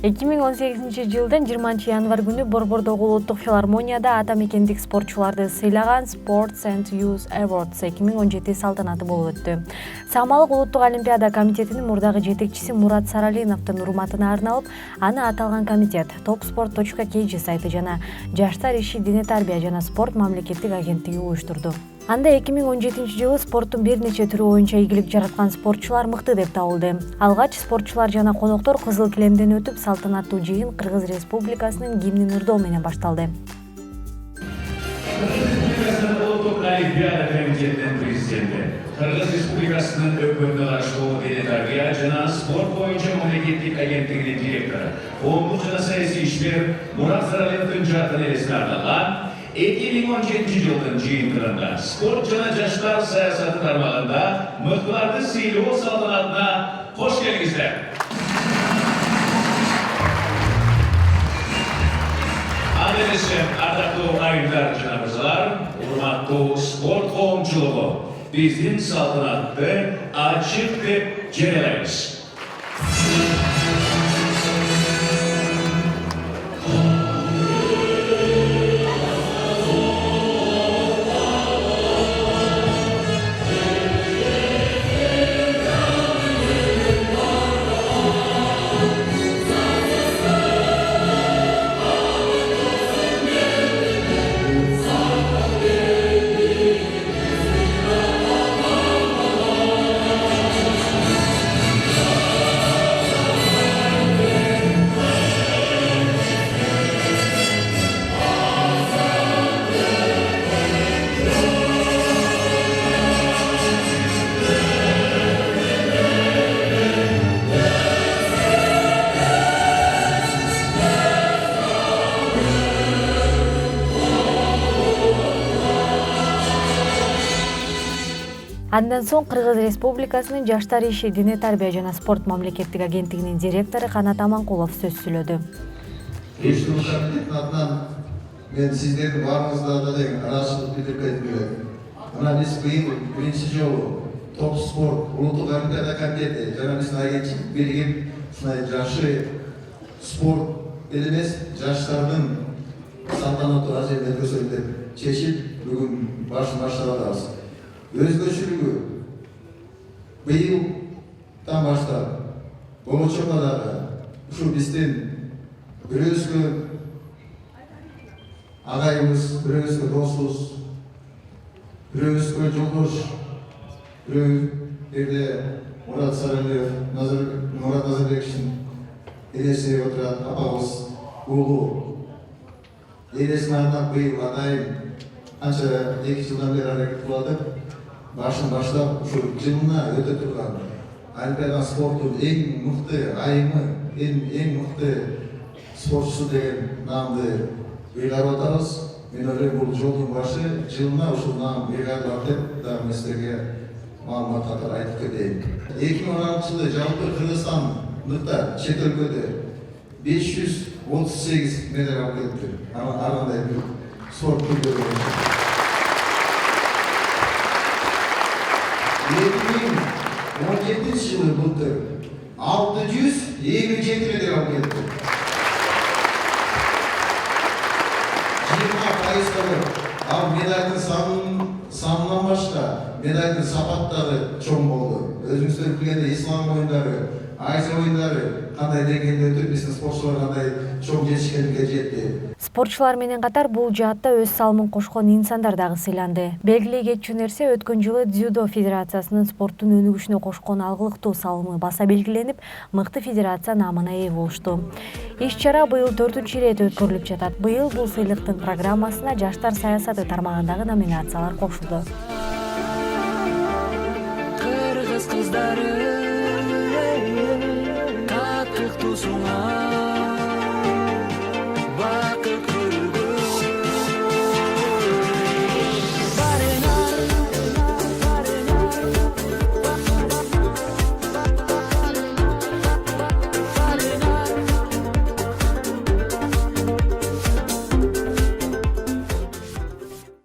2018-жылдын 20 январь күнү Борбордогу улуттук филармонияда ата мекендик спортчуларды сыйлаган Sports and Youth Awards 2017 салтанаты болуп өттү. Самалык улуттук олимпиада комитетинин мурдагы жетекчиси Мурат Саралиновдун урматына арналып, аны аталган комитет topsport.kg сайты жана Жаштар иши дене тарбия жана спорт мамлекеттик агенттиги уюштурду. Анда 2017-жылы спорттун бир нече түрү боюнча ийгилик жараткан спортчулар мыкты деп табылды. Алгач спортчулар жана коноктор кызыл килемден өтүп, салтанаттуу жыйын Кыргыз Республикасынын гимнин ырдоо менен башталды. Олимпиада комитетинин президенти, Кыргыз Республикасынын өкмөтүнө каршы дене тарбия жана спорт боюнча мамлекеттик агенттигинин директору, коомдук жана саясий ишмер Мурат Саралиевдин жатын элесине арналган 2017 жылдын жыйынтыгында спорт жана жаштар саясаты тармагында мыктыларды сыйлоо салтанатына кош келиңиздер. Ал эмесе, ардактуу айымдар жана мырзалар, урматтуу спорт коомчулугу, биздин салтанатты ачык деп жарыялайбыз. Андан соң Кыргыз Республикасынын Жаштар иши дене тарбия жана спорт мамлекеттик агенттигинин директору Канат Аманкулов сөз сүйлөдү. Комитеттин атынан мен сиздердин баарыңыздарга деген ыраазычылык билдирип кетким келет. Мына биз быйыл биринчи жолу топ спорт улуттук олимпиада комитети жана биздин агенттик биригип ушундай жакшы спорт элемес жаштардын салтанаттуу азем өткөзөлү деп чечип бүгүн баштап атабыз. Өзгөчөлүгү быйылдан баштап болочокко дагы ушу биздин бирөөбүзгө агайыбыз, бирөөбүзгө досубуз, бирөөбүзгө жолдош, бирөө жерде Мурат Саралиев, Мурат Назарбековичтин элеси отурат апабыз уулу элесине арнап быйыл атайын анча 2 жылдан бери аракет кылып башын баштап ушу жылына өтө турган олимпиада спорттун эң мыкты айымы, эң мыкты спортчусу деген наамды ыйгарып атабыз. Мен ойлойм бул жолдун башы жылына ушул наам ыйгарылат деп дагы силерге маалымат катары айтып кетейин. 2016-жылы жалпы Кыргызстандыкта чет өлкөдө 538 медаль алып келипти. Ар кандай бир спорт түрлөрү боюнча. 2017 жылы былтыр 627 медаль алып келипти. 20% ал медальдын санынан башка медальдын сапаттары чоң болду. Өзүңүздөр билгендей ислам оюндары, Азия оюндары кандай деңгээлде өтүп, биздин спортчулар кандай чоң жетишкендикке жетти. Спортчулар менен катар бул жаатта өз салымын кошкон инсандар дагы сыйланды. Белгилей кетчү нерсе, өткөн жылы дзюдо федерациясынын спорттун өнүгүшүнө кошкон алгылыктуу салымы баса белгиленип, мыкты федерация наамына ээ болушту. Иш-чара быйыл 4-ирет өткөрүлүп жатат. Быйыл бул сыйлыктын программасына жаштар саясаты тармагындагы номинациялар кошулду. Кыргыз кыздары, татыктуу суңа